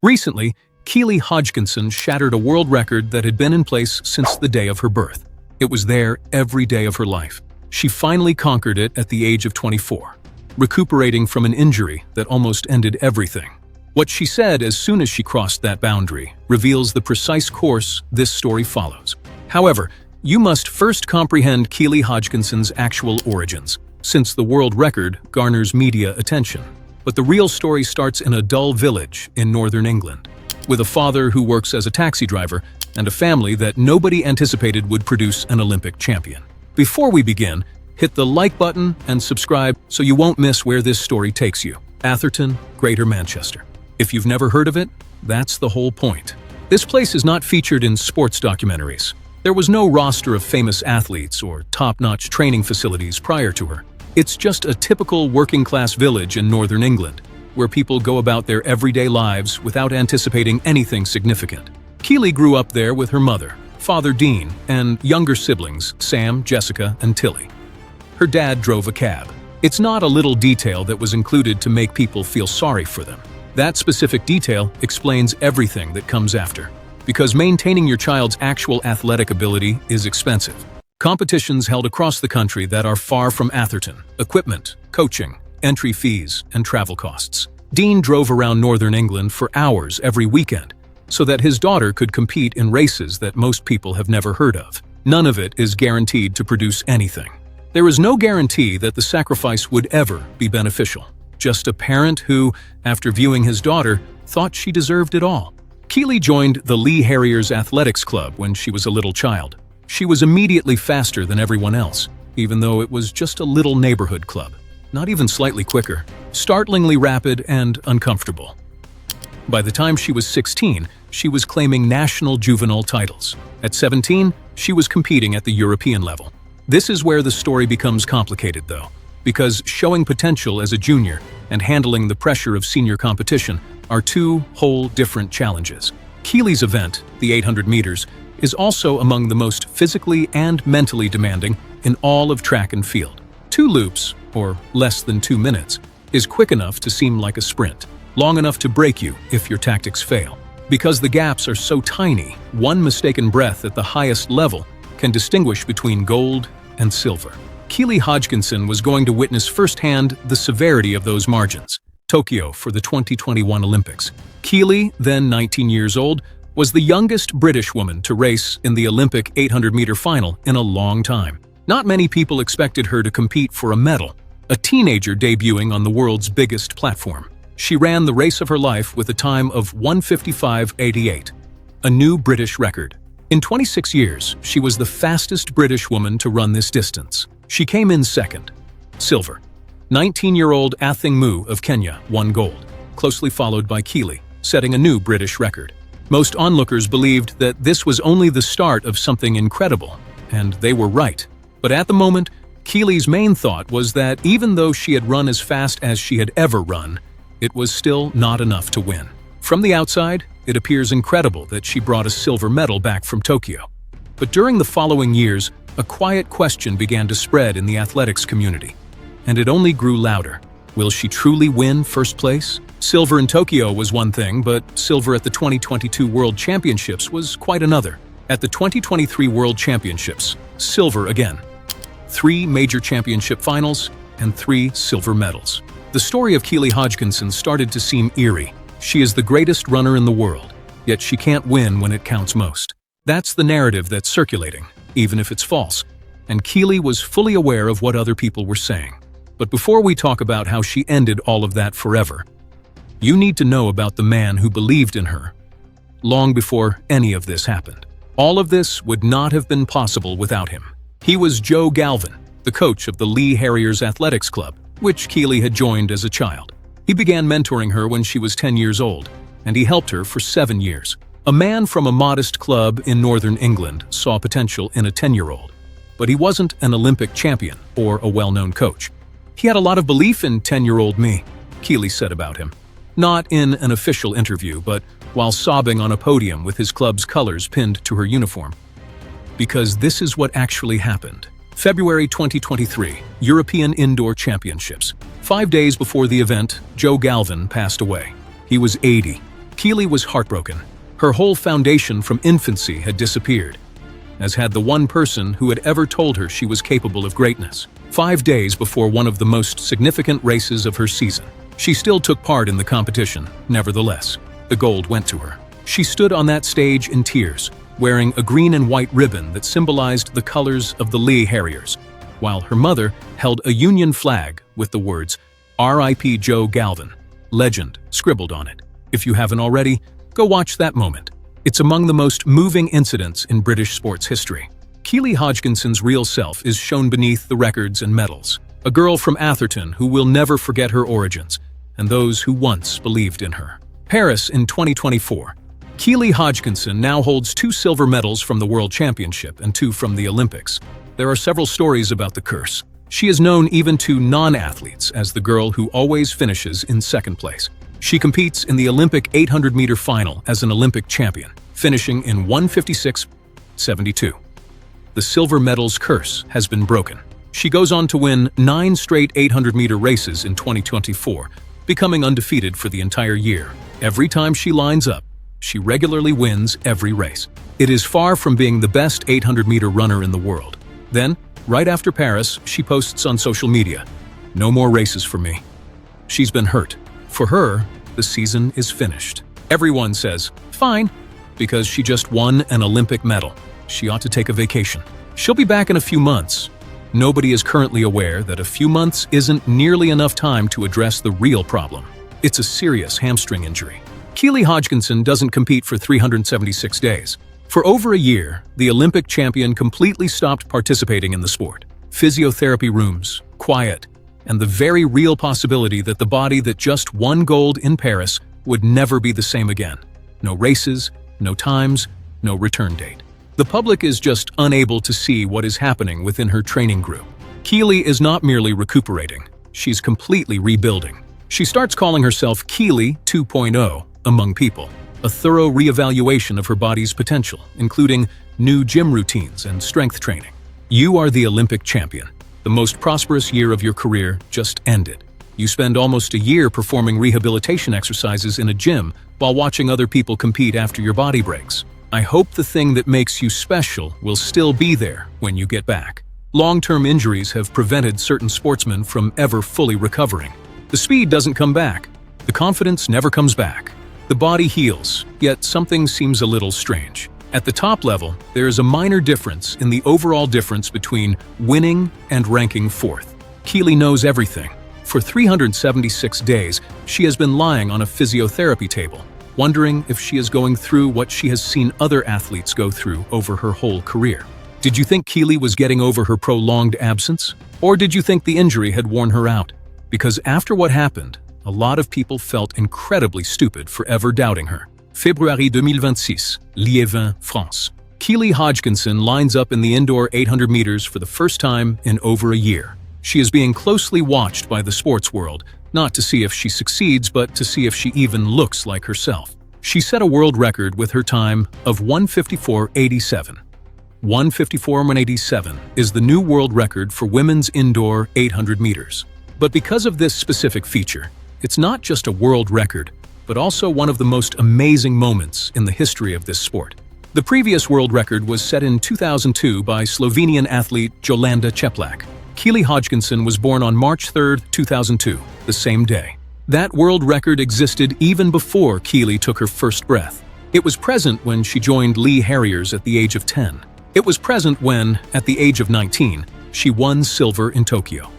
Recently, Keely Hodgkinson shattered a world record that had been in place since the day of her birth. It was there every day of her life. She finally conquered it at the age of 24, recuperating from an injury that almost ended everything. What she said as soon as she crossed that boundary reveals the precise course this story follows. However, you must first comprehend Keely Hodgkinson's actual origins, since the world record garners media attention. But the real story starts in a dull village in northern England, with a father who works as a taxi driver and a family that nobody anticipated would produce an Olympic champion. Before we begin, hit the like button and subscribe so you won't miss where this story takes you. Atherton, Greater Manchester. If you've never heard of it, that's the whole point. This place is not featured in sports documentaries. There was no roster of famous athletes or top-notch training facilities prior to her. It's just a typical working-class village in northern England, where people go about their everyday lives without anticipating anything significant. Keely grew up there with her mother, Father Dean, and younger siblings Sam, Jessica, and Tilly. Her dad drove a cab. It's not a little detail that was included to make people feel sorry for them. That specific detail explains everything that comes after, because maintaining your child's actual athletic ability is expensive. Competitions held across the country that are far from Atherton, equipment, coaching, entry fees, and travel costs. Dean drove around northern England for hours every weekend, so that his daughter could compete in races that most people have never heard of. None of it is guaranteed to produce anything. There is no guarantee that the sacrifice would ever be beneficial. Just a parent who, after viewing his daughter, thought she deserved it all. Keely joined the Lee Harriers Athletics Club when she was a little child. She was immediately faster than everyone else, even though it was just a little neighborhood club. Not even slightly quicker, startlingly rapid and uncomfortable. By the time she was 16, she was claiming national juvenile titles. At 17, she was competing at the European level. This is where the story becomes complicated, though, because showing potential as a junior and handling the pressure of senior competition are two whole different challenges. Keely's event, the 800 meters, is also among the most physically and mentally demanding in all of track and field. 2 loops, or less than 2 minutes, is quick enough to seem like a sprint, long enough to break you if your tactics fail. Because the gaps are so tiny, one mistaken breath at the highest level can distinguish between gold and silver. Keely Hodgkinson was going to witness firsthand the severity of those margins. Tokyo for the 2021 Olympics. Keely, then 19 years old, was the youngest British woman to race in the Olympic 800-meter final in a long time. Not many people expected her to compete for a medal, a teenager debuting on the world's biggest platform. She ran the race of her life with a time of 1:55.88, a new British record. In 26 years, she was the fastest British woman to run this distance. She came in second. Silver. 19-year-old Athing Mu of Kenya won gold, closely followed by Keely, setting a new British record. Most onlookers believed that this was only the start of something incredible, and they were right. But at the moment, Keely's main thought was that even though she had run as fast as she had ever run, it was still not enough to win. From the outside, it appears incredible that she brought a silver medal back from Tokyo. But during the following years, a quiet question began to spread in the athletics community, and it only grew louder. Will she truly win first place? Silver in Tokyo was one thing, but silver at the 2022 World Championships was quite another. At the 2023 World Championships, silver again. 3 major championship finals and 3 silver medals. The story of Keely Hodgkinson started to seem eerie. She is the greatest runner in the world, yet she can't win when it counts most. That's the narrative that's circulating, even if it's false. And Keely was fully aware of what other people were saying. But before we talk about how she ended all of that forever, you need to know about the man who believed in her long before any of this happened. All of this would not have been possible without him. He was Joe Galvin, the coach of the Lee Harriers Athletics Club, which Keely had joined as a child. He began mentoring her when she was 10 years old, and he helped her for 7 years. A man from a modest club in northern England saw potential in a 10-year-old, but he wasn't an Olympic champion or a well-known coach. He had a lot of belief in 10-year-old me, Keely said about him. Not in an official interview, but while sobbing on a podium with his club's colors pinned to her uniform. Because this is what actually happened. February 2023, European Indoor Championships. 5 days before the event, Joe Galvin passed away. He was 80. Keely was heartbroken. Her whole foundation from infancy had disappeared, as had the one person who had ever told her she was capable of greatness. 5 days before one of the most significant races of her season, she still took part in the competition. Nevertheless, the gold went to her. She stood on that stage in tears, wearing a green and white ribbon that symbolized the colors of the Lee Harriers, while her mother held a Union flag with the words, "R.I.P. Joe Galvin, legend," scribbled on it. If you haven't already, go watch that moment. It's among the most moving incidents in British sports history. Keely Hodgkinson's real self is shown beneath the records and medals. A girl from Atherton who will never forget her origins, and those who once believed in her. Paris in 2024. Keely Hodgkinson now holds 2 silver medals from the World Championship and 2 from the Olympics. There are several stories about the curse. She is known even to non-athletes as the girl who always finishes in second place. She competes in the Olympic 800-meter final as an Olympic champion, finishing in 1:56.72. The silver medal's curse has been broken. She goes on to win 9 straight 800-meter races in 2024, becoming undefeated for the entire year. Every time she lines up, she regularly wins every race. It is far from being the best 800-meter runner in the world. Then, right after Paris, she posts on social media, "No more races for me." She's been hurt. For her, the season is finished. Everyone says, fine, because she just won an Olympic medal. She ought to take a vacation. She'll be back in a few months. Nobody is currently aware that a few months isn't nearly enough time to address the real problem. It's a serious hamstring injury. Keely Hodgkinson doesn't compete for 376 days. For over a year, the Olympic champion completely stopped participating in the sport. Physiotherapy rooms, quiet, and the very real possibility that the body that just won gold in Paris would never be the same again. No races, no times, no return date. The public is just unable to see what is happening within her training group. Keely is not merely recuperating, she's completely rebuilding. She starts calling herself Keely 2.0 among people, a thorough reevaluation of her body's potential, including new gym routines and strength training. You are the Olympic champion. The most prosperous year of your career just ended. You spend almost a year performing rehabilitation exercises in a gym while watching other people compete after your body breaks. I hope the thing that makes you special will still be there when you get back. Long-term injuries have prevented certain sportsmen from ever fully recovering. The speed doesn't come back. The confidence never comes back. The body heals, yet something seems a little strange. At the top level, there is a minor difference in the overall difference between winning and ranking 4th. Keely knows everything. For 376 days, she has been lying on a physiotherapy table, wondering if she is going through what she has seen other athletes go through over her whole career. Did you think Keely was getting over her prolonged absence? Or did you think the injury had worn her out? Because after what happened, a lot of people felt incredibly stupid for ever doubting her. February 2026, Liévin, France. Keely Hodgkinson lines up in the indoor 800 meters for the first time in over a year. She is being closely watched by the sports world, not to see if she succeeds, but to see if she even looks like herself. She set a world record with her time of 1:54.87. 1:54.87 is the new world record for women's indoor 800 meters. But because of this specific feature, it's not just a world record, but also one of the most amazing moments in the history of this sport. The previous world record was set in 2002 by Slovenian athlete Jolanda Čeplak. Keely Hodgkinson was born on March 3, 2002, the same day. That world record existed even before Keely took her first breath. It was present when she joined Lee Harriers at the age of 10. It was present when, at the age of 19, she won silver in Tokyo.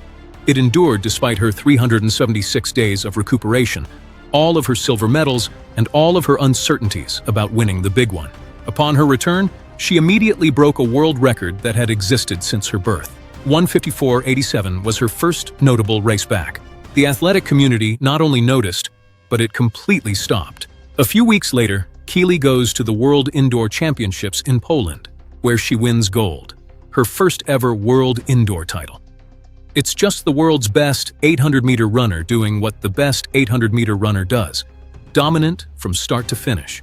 It endured despite her 376 days of recuperation, all of her silver medals, and all of her uncertainties about winning the big one. Upon her return, she immediately broke a world record that had existed since her birth. 1:54.87 was her first notable race back. The athletic community not only noticed, but it completely stopped. A few weeks later, Keely goes to the World Indoor Championships in Poland, where she wins gold, her first ever world indoor title. It's just the world's best 800-meter runner doing what the best 800-meter runner does, dominant from start to finish.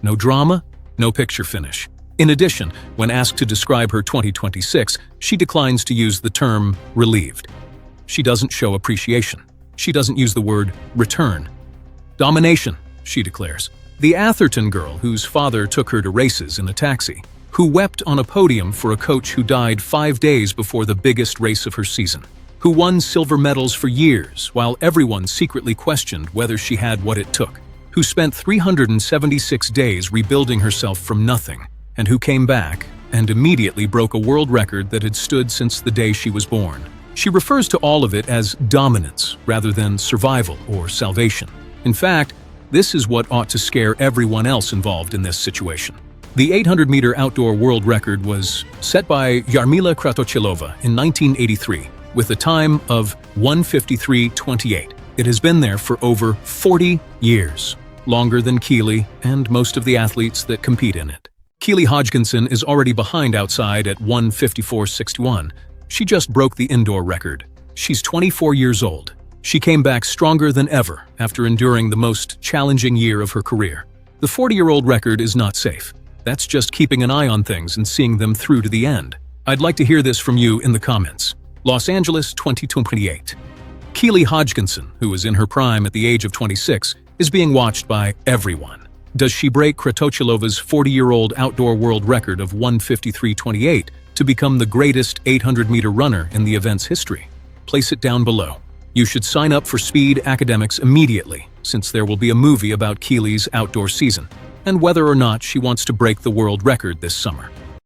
No drama, no picture finish. In addition, when asked to describe her 2026, she declines to use the term relieved. She doesn't show appreciation. She doesn't use the word return. Domination, she declares. The Atherton girl whose father took her to races in a taxi, who wept on a podium for a coach who died 5 days before the biggest race of her season, who won silver medals for years while everyone secretly questioned whether she had what it took, who spent 376 days rebuilding herself from nothing, and who came back and immediately broke a world record that had stood since the day she was born. She refers to all of it as dominance rather than survival or salvation. In fact, this is what ought to scare everyone else involved in this situation. The 800-meter outdoor world record was set by Jarmila Kratochvilova in 1983 with a time of 1:53:28. It has been there for over 40 years, longer than Keely and most of the athletes that compete in it. Keely Hodgkinson is already behind outside at 1:54:61. She just broke the indoor record. She's 24 years old. She came back stronger than ever after enduring the most challenging year of her career. The 40-year-old record is not safe. That's just keeping an eye on things and seeing them through to the end. I'd like to hear this from you in the comments. Los Angeles 2028. Keely Hodgkinson, who is in her prime at the age of 26, is being watched by everyone. Does she break Kratochvilova's 40-year-old outdoor world record of 1:53:28 to become the greatest 800-meter runner in the event's history? Place it down below. You should sign up for Speed Academics immediately, since there will be a movie about Keely's outdoor season and whether or not she wants to break the world record this summer.